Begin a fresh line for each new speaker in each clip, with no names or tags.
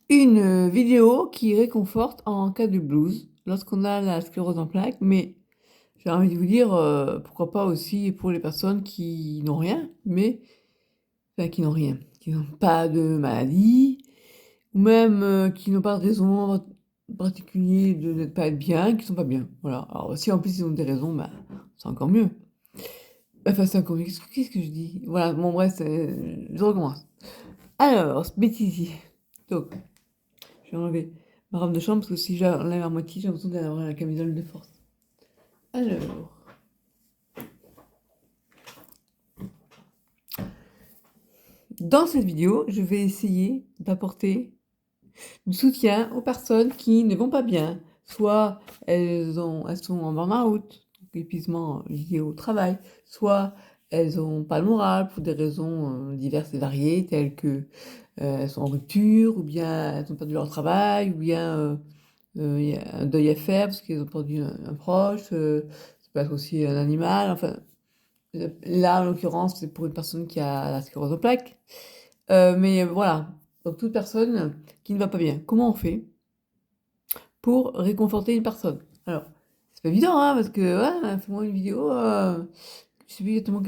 une vidéo qui réconforte en cas de blues, lorsqu'on a la sclérose en plaques, mais j'ai envie de vous dire, pourquoi pas aussi pour les personnes qui n'ont rien, mais enfin qui n'ont rien, qui n'ont pas de maladie ou même, qui n'ont pas de raison particulière de ne pas être bien, qui sont pas bien, voilà. Alors si en plus ils ont des raisons, bah, c'est encore mieux. Enfin c'est encore mieux, qu'est-ce que je dis? Voilà, bon bref, je recommence. Alors, bêtisier, donc je vais enlever ma robe de chambre parce que si j'enlève à moitié, j'ai l'impression d'avoir la camisole de force. Alors, dans cette vidéo, je vais essayer d'apporter du soutien aux personnes qui ne vont pas bien. Soit elles sont en burn-out, donc épuisement lié au travail, soit elles n'ont pas le moral pour des raisons diverses et variées, telles que elles sont en rupture, ou bien elles ont perdu leur travail, ou bien il y a un deuil à faire parce qu'ils ont perdu un proche, ça peut être aussi un animal, enfin, là en l'occurrence c'est pour une personne qui a la sclérose en plaques. Mais voilà, donc toute personne qui ne va pas bien, comment on fait pour réconforter une personne? Alors, c'est pas évident, hein, parce que ouais, fais-moi une vidéo, je sais plus exactement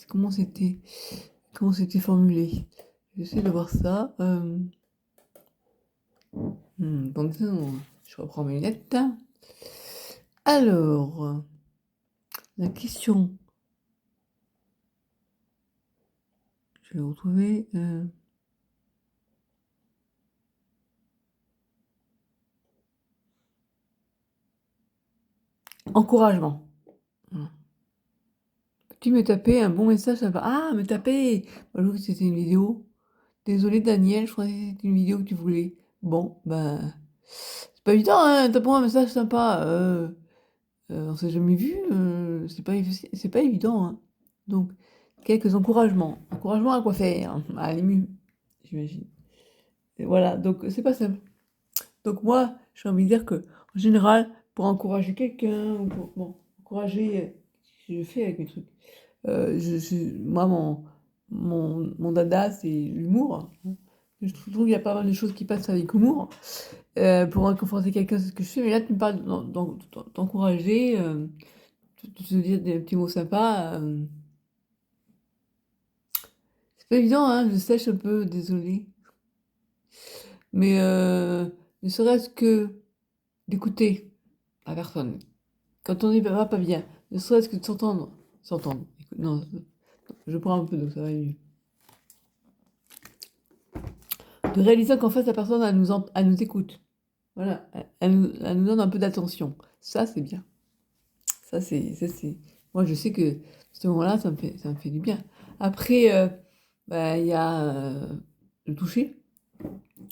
comment c'était formulé. J'essaie de voir ça. Donc, je reprends mes lunettes. Alors, la question, je vais retrouver. Encouragement. Voilà. Peux-tu me taper un bon message sympa? Ah, me taper! Moi, je crois que c'était une vidéo. Désolé Daniel, je croyais que c'était une vidéo que tu voulais. Bon, ben, c'est pas évident, hein, tape-moi un message sympa. On s'est jamais vu, c'est pas évident, hein. Donc, quelques encouragements. Encouragements à quoi faire? À l'ému, j'imagine. Et voilà, donc c'est pas simple. Donc moi, j'ai envie de dire que, en général, pour encourager quelqu'un, ou pour, bon, encourager, je fais avec mes trucs. Moi, mon dada, c'est l'humour. Je trouve qu'il y a pas mal de choses qui passent avec humour. Pour réconforter quelqu'un, c'est ce que je fais. Mais là, tu me parles d'encourager, de te dire des petits mots sympas. C'est pas évident, hein, je sèche un peu, désolée. Mais ne serait-ce que d'écouter la personne. Quand on n'est pas bien, ne serait-ce que de s'entendre. S'entendre. Non, je prends un peu d'eau, ça va aller mieux. De réaliser qu'en fait, la personne, elle nous écoute. Voilà, elle nous donne un peu d'attention. Ça, c'est bien. Ça, c'est. Moi, je sais que ce moment-là, ça me fait du bien. Après, bah, il y a le toucher,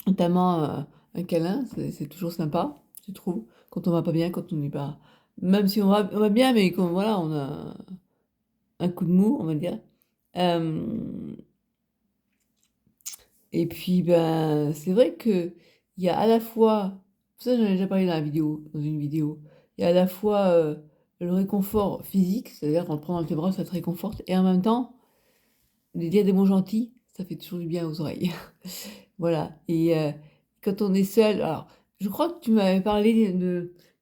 notamment un câlin, c'est toujours sympa, je trouve. Quand on va pas bien, quand on n'est pas. Même si on va bien, mais quand voilà, on a un coup de mou, on va dire. Euh, et puis, ben, c'est vrai que il y a à la fois, ça j'en ai déjà parlé dans la vidéo, dans une vidéo, il y a à la fois le réconfort physique, c'est-à-dire quand on te prend dans tes bras, ça te réconforte, et en même temps, de dire des mots gentils, ça fait toujours du bien aux oreilles. Voilà. Et quand on est seul, alors, je crois que tu m'avais parlé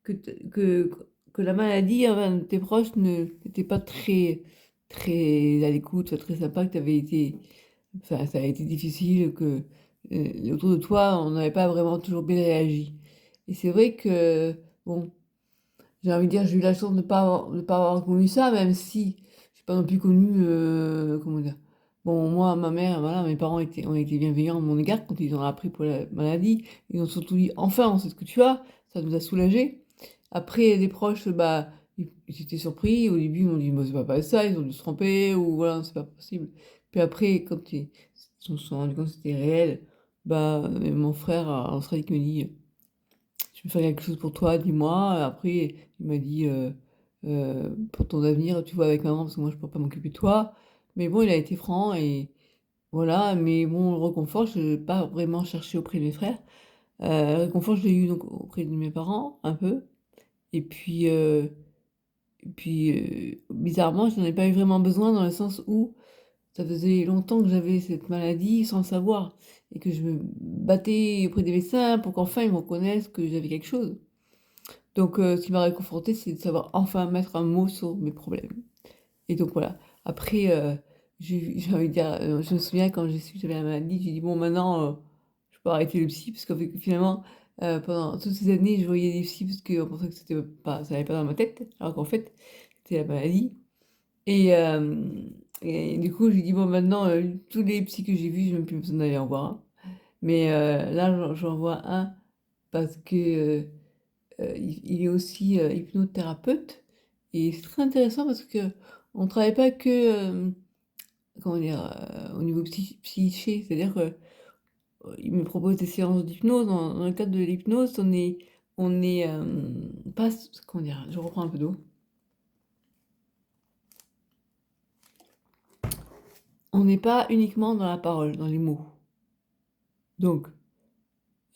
que, que la maladie, enfin, tes proches n'étaient pas très à l'écoute, pas très sympa, que tu avais été. Enfin, ça a été difficile, que autour de toi, on n'avait pas vraiment toujours bien réagi. Et c'est vrai que, bon, j'ai envie de dire, j'ai eu la chance de pas avoir connu ça, même si j'ai pas non plus connu, comment dire. Bon, moi, ma mère, voilà, mes parents ont été bienveillants à mon égard quand ils ont appris pour la maladie. Ils ont surtout dit, enfin, on sait ce que tu as, ça nous a soulagés. Après, les proches, bah, ils étaient surpris. Au début, ils m'ont dit, bah, c'est pas ça, ils ont dû se tromper, ou voilà, c'est pas possible. Puis après, quand ils se sont rendus compte que c'était réel, bah, mon frère, en Australie, qui me dit, je peux faire quelque chose pour toi, dis-moi. Après, il m'a dit, pour ton avenir, tu vois, avec maman, parce que moi, je ne peux pas m'occuper de toi. Mais bon, il a été franc et voilà. Mais bon, le réconfort, je n'ai pas vraiment cherché auprès de mes frères. Le réconfort, je l'ai eu donc auprès de mes parents, un peu. Et puis, bizarrement, je n'en ai pas eu vraiment besoin dans le sens où ça faisait longtemps que j'avais cette maladie sans le savoir. et que je me battais auprès des médecins pour qu'enfin ils me reconnaissent que j'avais quelque chose. Donc ce qui m'a réconfortée, c'est de savoir enfin mettre un mot sur mes problèmes. Et donc voilà. Après, j'ai envie de dire, je me souviens quand j'ai su que j'avais la maladie, j'ai dit: «Bon maintenant, je peux arrêter le psy», parce qu'en fait finalement, pendant toutes ces années, je voyais des psys parce qu'on pensait que c'était pas ça allait pas dans ma tête, alors qu'en fait, c'était la maladie. Et et du coup, je lui dis: «Bon maintenant, tous les psys que j'ai vus, j'ai même plus besoin d'aller en voir un». Mais là, j'en vois un parce que, il est aussi, hypnothérapeute et c'est très intéressant parce qu'on travaille pas que, comment dire? Au niveau psyché, c'est-à-dire que, il me propose des séances d'hypnose. Dans le cadre de l'hypnose, pas comment dire? Je reprends un peu d'eau. On n'est pas uniquement dans la parole, dans les mots. Donc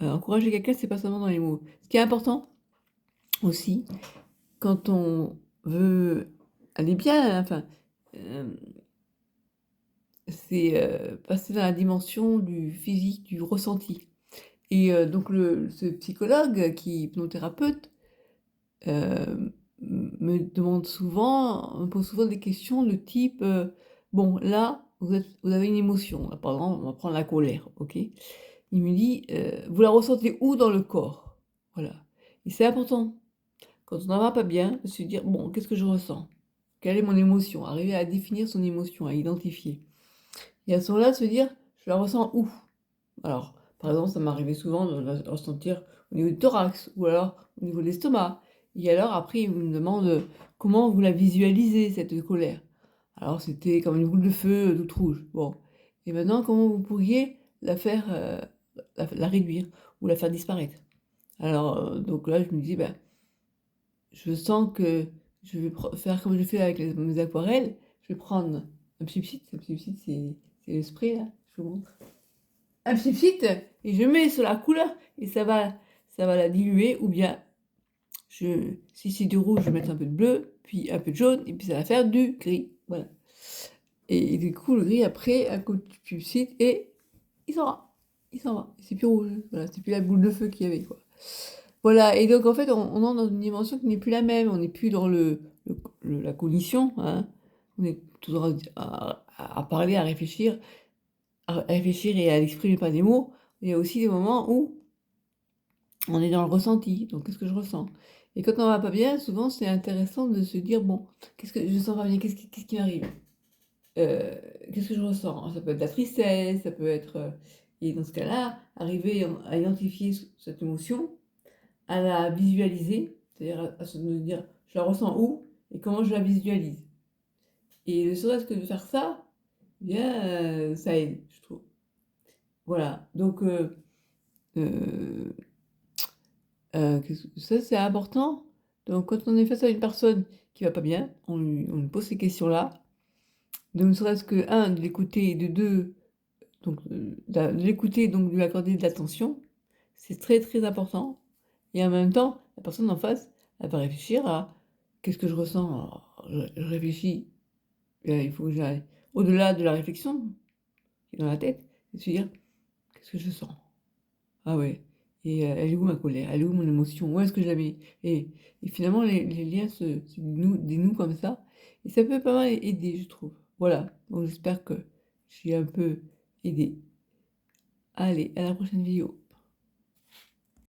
encourager quelqu'un, c'est pas seulement dans les mots. Ce qui est important aussi, quand on veut aller bien, enfin, hem, c'est, passer dans la dimension du physique, du ressenti. Et donc ce psychologue qui est hypnothérapeute, me demande souvent me pose souvent des questions de type, «Bon là, vous avez une émotion», là par exemple, on va prendre la colère, OK? Il me dit: «Vous la ressentez où dans le corps?» Voilà. Et c'est important, quand on n'en va pas bien, de se dire: «Bon, qu'est-ce que je ressens? Quelle est mon émotion?» Arriver à définir son émotion, à identifier. Et à ce moment-là, de se dire: «Je la ressens où?» Alors, par exemple, ça m'arrivait souvent de la ressentir au niveau du thorax ou alors au niveau de l'estomac. Et alors après, il me demande, comment vous la visualisez cette colère? Alors c'était comme une boule de feu, toute rouge. Bon, et maintenant comment vous pourriez la faire, la réduire ou la faire disparaître? Alors, donc là, je me dis: «Bah, je sens que je vais faire comme je fais avec mes aquarelles, je vais prendre un Psipsit». Un Psipsit, c'est le spray là, je vous montre. Un Psipsit et je mets sur la couleur et ça va la diluer, ou bien si c'est du rouge, je vais mettre un peu de bleu, puis un peu de jaune et puis ça va faire du gris, voilà. Et du coup, le gris après, un coup de Psipsit et il s'en va. Il s'en va. C'est plus rouge, voilà, c'est plus la boule de feu qu'il y avait, quoi. Voilà, et donc en fait, on entre dans une dimension qui n'est plus la même. On n'est plus dans la cognition, hein. On est toujours à parler, à réfléchir et à l'exprimer par des mots. Il y a aussi des moments où on est dans le ressenti. Donc qu'est-ce que je ressens? Et quand on va pas bien, souvent c'est intéressant de se dire: «Bon, qu'est-ce que je sens pas bien? Qu'est-ce qui m'arrive? Heu, qu'est-ce que je ressens?» Ça peut être de la tristesse, ça peut être, et dans ce cas-là, arriver à identifier cette émotion, à la visualiser, c'est-à-dire à se dire: «Je la ressens où et comment je la visualise?» Et ne serait-ce que de faire ça, eh bien, ça aide, je trouve. Voilà, donc heu ça, c'est important. Donc quand on est face à une personne qui va pas bien, on lui pose ces questions-là. Donc ne serait-ce que un, de l'écouter, et de 2, donc de l'écouter, donc de lui accorder de l'attention. C'est très, très important. Et en même temps, la personne en face, elle va réfléchir à: «Qu'est-ce que je ressens?» Alors je réfléchis, il faut que j'aille au-delà de la réflexion qui est dans la tête et se dire: «Qu'est-ce que je sens? Ah ouais, et elle est où ma colère? Elle est où mon émotion? Où est-ce que je la mets?» Et finalement les liens se dénouent comme ça, et ça peut pas mal aider, je trouve. Voilà, donc j'espère que j'ai un peu aidé. Allez, à la prochaine vidéo.